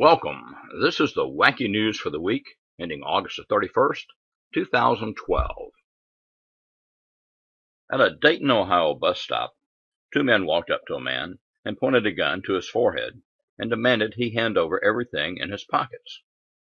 Welcome. This is the Wacky News for the week ending August 31st, 2012. At a Dayton, Ohio bus stop, two men walked up to a man and pointed a gun to his forehead and demanded he hand over everything in his pockets.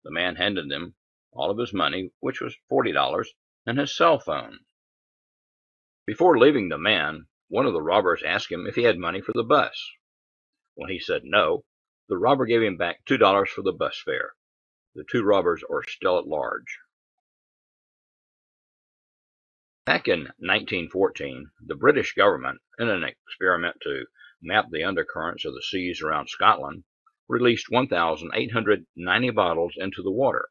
The man handed them all of his money, which was $40, and his cell phone. Before leaving the man, one of the robbers asked him if he had money for the bus. When he said no, the robber gave him back $2 for the bus fare. The two robbers are still at large. Back in 1914, the British government, in an experiment to map the undercurrents of the seas around Scotland, released 1,890 bottles into the water.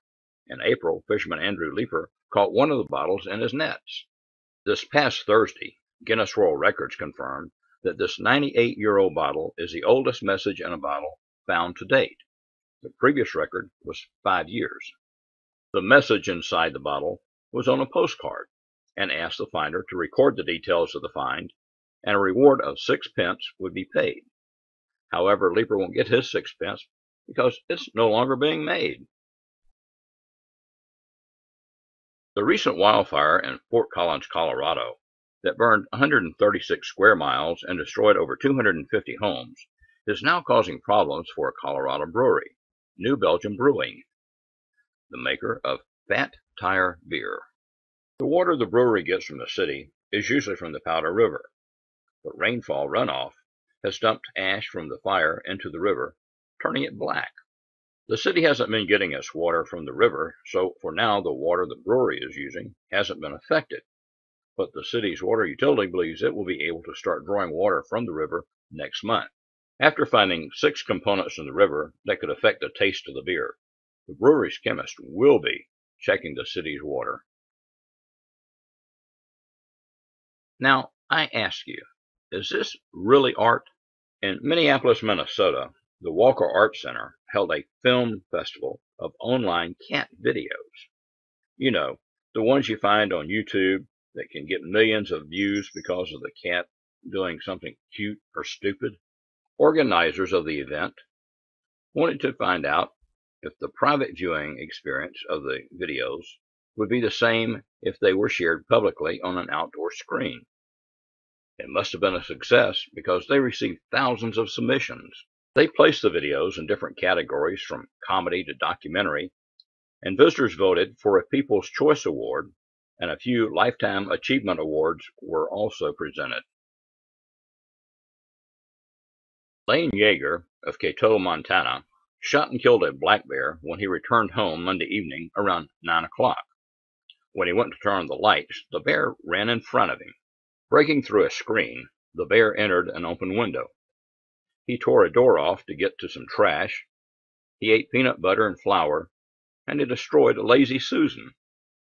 In April, fisherman Andrew Leeper caught one of the bottles in his nets. This past Thursday, Guinness World Records confirmed that this 98-year-old bottle is the oldest message in a bottle found to date. The previous record was 5 years. The message inside the bottle was on a postcard and asked the finder to record the details of the find, and a reward of 6 pence would be paid. However, Leeper won't get his 6 pence because it's no longer being made. The recent wildfire in Fort Collins, Colorado, that burned 136 square miles and destroyed over 250 homes, is now causing problems for a Colorado brewery, New Belgium Brewing, the maker of Fat Tire beer. The water the brewery gets from the city is usually from the Powder River, but rainfall runoff has dumped ash from the fire into the river, turning it black. The city hasn't been getting its water from the river, so for now the water the brewery is using hasn't been affected. But the city's water utility believes it will be able to start drawing water from the river next month. After finding 6 components in the river that could affect the taste of the beer, the brewery's chemist will be checking the city's water. Now, I ask you, is this really art? In Minneapolis, Minnesota, the Walker Art Center held a film festival of online cat videos. You know, the ones you find on YouTube that can get millions of views because of the cat doing something cute or stupid. Organizers of the event wanted to find out if the private viewing experience of the videos would be the same if they were shared publicly on an outdoor screen. It must have been a success because they received thousands of submissions. They placed the videos in different categories from comedy to documentary, and visitors voted for a People's Choice Award, and a few Lifetime Achievement Awards were also presented. Lane Yeager of Cato, Montana, shot and killed a black bear when he returned home Monday evening around 9 o'clock. When he went to turn on the lights, the bear ran in front of him. Breaking through a screen, the bear entered an open window. He tore a door off to get to some trash. He ate peanut butter and flour, and he destroyed a Lazy Susan.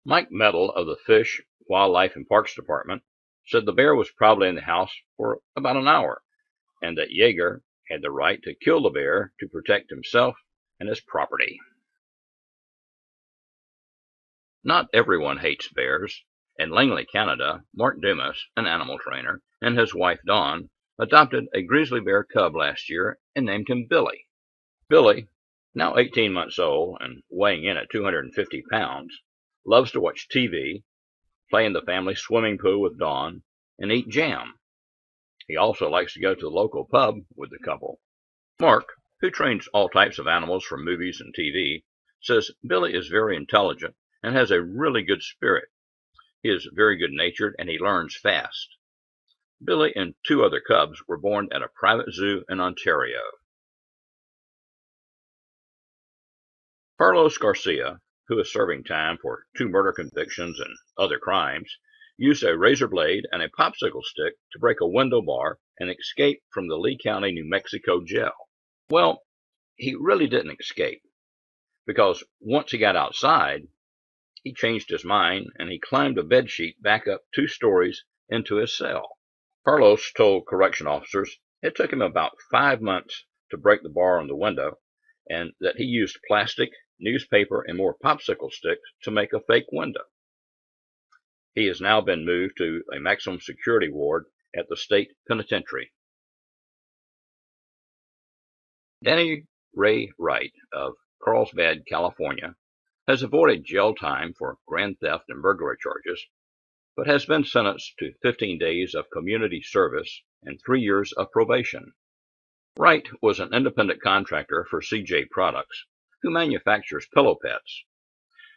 Mike Metal of the Fish, Wildlife and Parks Department said the bear was probably in the house for about an hour, and that Yeager had the right to kill the bear to protect himself and his property. Not everyone hates bears. In Langley, Canada, Mark Dumas, an animal trainer, and his wife Dawn adopted a grizzly bear cub last year and named him Billy. Billy, now 18 months old and weighing in at 250 pounds, loves to watch TV, play in the family swimming pool with Dawn, and eat jam. He also likes to go to the local pub with the couple. Mark, who trains all types of animals for movies and TV, says Billy is very intelligent and has a really good spirit. He is very good-natured and he learns fast. Billy and 2 other cubs were born at a private zoo in Ontario. Carlos Garcia, who is serving time for 2 murder convictions and other crimes, used a razor blade and a popsicle stick to break a window bar and escape from the Lee County, New Mexico jail. Well, he really didn't escape, because once he got outside, he changed his mind and he climbed a bedsheet back up 2 stories into his cell. Carlos told correction officers it took him about 5 months to break the bar on the window, and that he used plastic, newspaper, and more popsicle sticks to make a fake window. He has now been moved to a maximum security ward at the state penitentiary. Danny Ray Wright of Carlsbad, California, has avoided jail time for grand theft and burglary charges, but has been sentenced to 15 days of community service and 3 years of probation. Wright was an independent contractor for CJ Products, who manufactures pillow pets.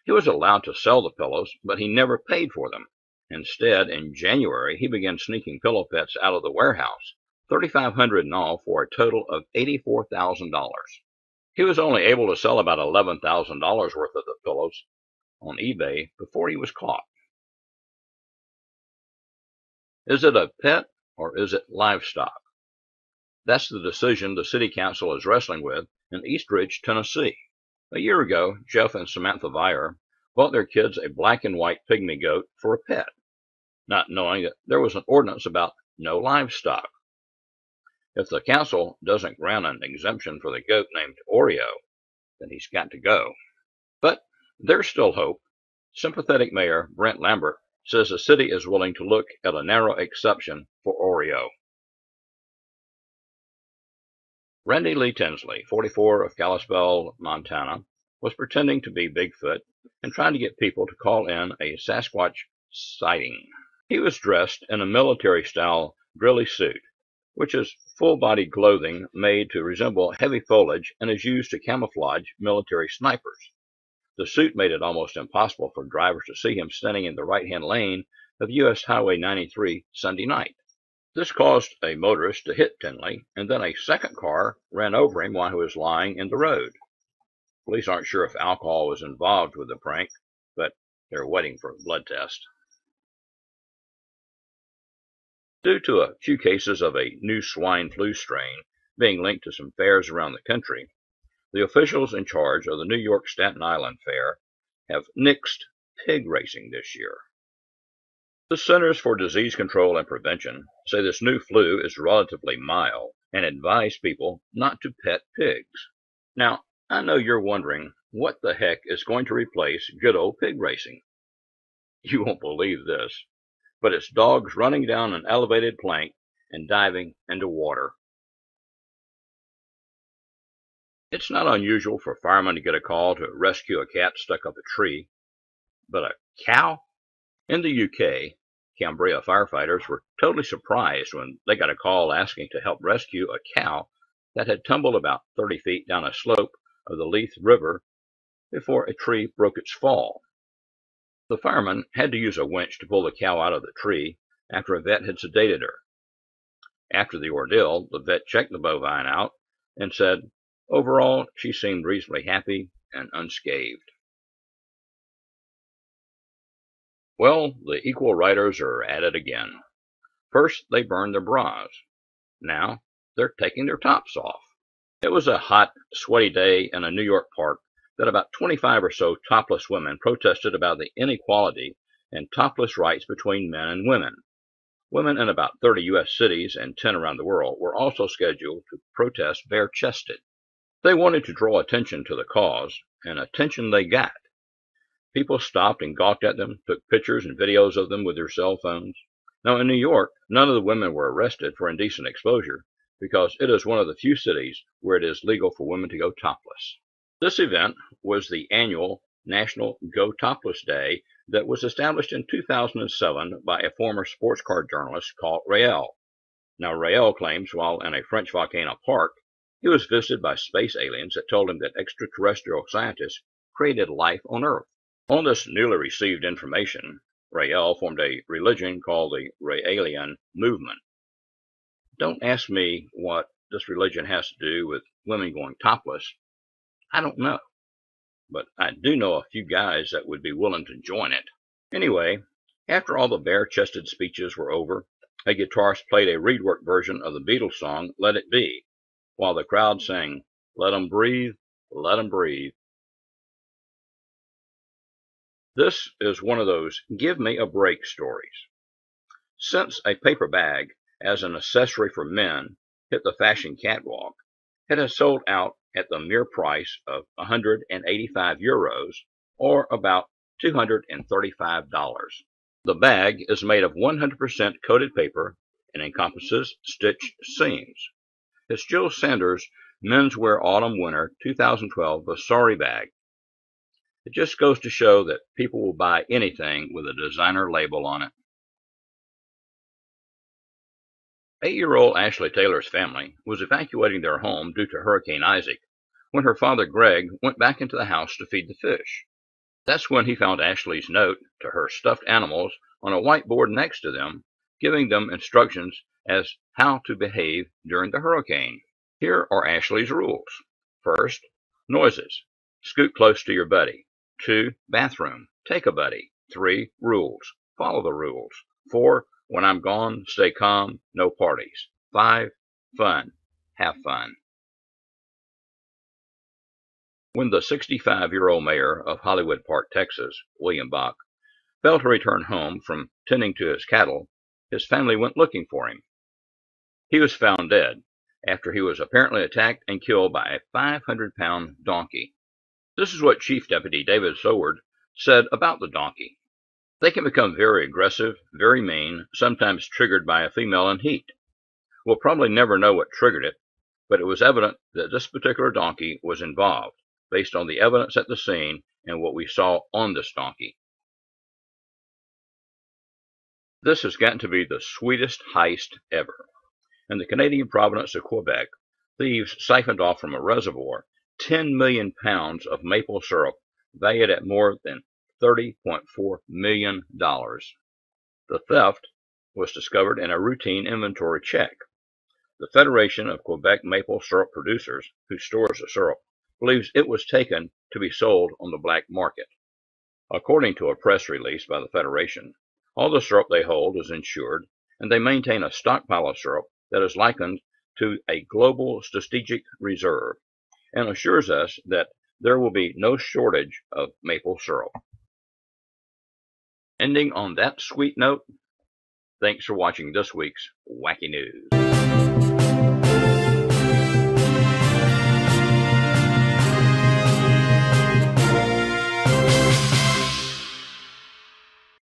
He was allowed to sell the pillows, but he never paid for them. Instead, in January, he began sneaking pillow pets out of the warehouse, 3,500 in all, for a total of $84,000. He was only able to sell about $11,000 worth of the pillows on eBay before he was caught. Is it a pet or is it livestock? That's the decision the city council is wrestling with in Eastridge, Tennessee. A year ago, Jeff and Samantha Vire bought their kids a black and white pygmy goat for a pet, not knowing that there was an ordinance about no livestock. If the council doesn't grant an exemption for the goat named Oreo, then he's got to go. But there's still hope. Sympathetic Mayor Brent Lambert says the city is willing to look at a narrow exception for Oreo. Randy Lee Tinsley, 44, of Kalispell, Montana, was pretending to be Bigfoot and trying to get people to call in a Sasquatch sighting. He was dressed in a military-style ghillie suit, which is full-bodied clothing made to resemble heavy foliage and is used to camouflage military snipers. The suit made it almost impossible for drivers to see him standing in the right-hand lane of U.S. Highway 93 Sunday night. This caused a motorist to hit Tinsley, and then a second car ran over him while he was lying in the road. Police aren't sure if alcohol was involved with the prank, but they're waiting for a blood test. Due to a few cases of a new swine flu strain being linked to some fairs around the country, the officials in charge of the New York Staten Island Fair have nixed pig racing this year. The Centers for Disease Control and Prevention say this new flu is relatively mild and advise people not to pet pigs. Now, I know you're wondering what the heck is going to replace good old pig racing. You won't believe this, but it's dogs running down an elevated plank and diving into water. It's not unusual for firemen to get a call to rescue a cat stuck up a tree, but a cow? In the UK, Cambria firefighters were totally surprised when they got a call asking to help rescue a cow that had tumbled about 30 feet down a slope of the Leith River before a tree broke its fall. The firemen had to use a winch to pull the cow out of the tree after a vet had sedated her. After the ordeal, the vet checked the bovine out and said, overall, she seemed reasonably happy and unscathed. Well, the equal riders are at it again. First, they burned their bras. Now, they're taking their tops off. It was a hot, sweaty day in a New York park that about 25 or so topless women protested about the inequality and topless rights between men and women. Women in about 30 U.S. cities and 10 around the world were also scheduled to protest bare-chested. They wanted to draw attention to the cause, and attention they got. People stopped and gawked at them, took pictures and videos of them with their cell phones. Now, in New York, none of the women were arrested for indecent exposure because it is one of the few cities where it is legal for women to go topless. This event was the annual National Go Topless Day that was established in 2007 by a former sports car journalist called Rael. Now, Rael claims while in a French volcano park, he was visited by space aliens that told him that extraterrestrial scientists created life on Earth. On this newly received information, Rael formed a religion called the Raelian movement. Don't ask me what this religion has to do with women going topless. I don't know. But I do know a few guys that would be willing to join it. Anyway, after all the bare-chested speeches were over, a guitarist played a reedwork version of the Beatles song Let It Be, while the crowd sang, Let 'em breathe, let 'em breathe. This is one of those give me a break stories. Since a paper bag as an accessory for men hit the fashion catwalk, it has sold out at the mere price of 185 euros, or about $235. The bag is made of 100% coated paper and encompasses stitched seams. It's Jill Sanders' Menswear Autumn Winter 2012 Vasari bag. It just goes to show that people will buy anything with a designer label on it. 8-year-old Ashley Taylor's family was evacuating their home due to Hurricane Isaac when her father Greg went back into the house to feed the fish. That's when he found Ashley's note to her stuffed animals on a whiteboard next to them, giving them instructions as how to behave during the hurricane. Here are Ashley's rules. First, noises. Scoot close to your buddy. 2, bathroom. Take a buddy. 3, rules. Follow the rules. 4, when I'm gone, stay calm, no parties. 5, fun. Have fun. When the 65-year-old mayor of Hollywood Park, Texas, William Bach, failed to return home from tending to his cattle, his family went looking for him. He was found dead after he was apparently attacked and killed by a 500-pound donkey. This is what Chief Deputy David Soward said about the donkey. They can become very aggressive, very mean, sometimes triggered by a female in heat. We'll probably never know what triggered it, but it was evident that this particular donkey was involved, based on the evidence at the scene and what we saw on this donkey. This has gotten to be the sweetest heist ever. In the Canadian province of Quebec, thieves siphoned off from a reservoir 10 million pounds of maple syrup valued at more than $30.4 million. The theft was discovered in a routine inventory check. The Federation of Quebec Maple Syrup Producers, who stores the syrup, believes it was taken to be sold on the black market. According to a press release by the Federation, all the syrup they hold is insured, and they maintain a stockpile of syrup that is likened to a global strategic reserve, and assures us that there will be no shortage of maple syrup. Ending on that sweet note, thanks for watching this week's Wacky News.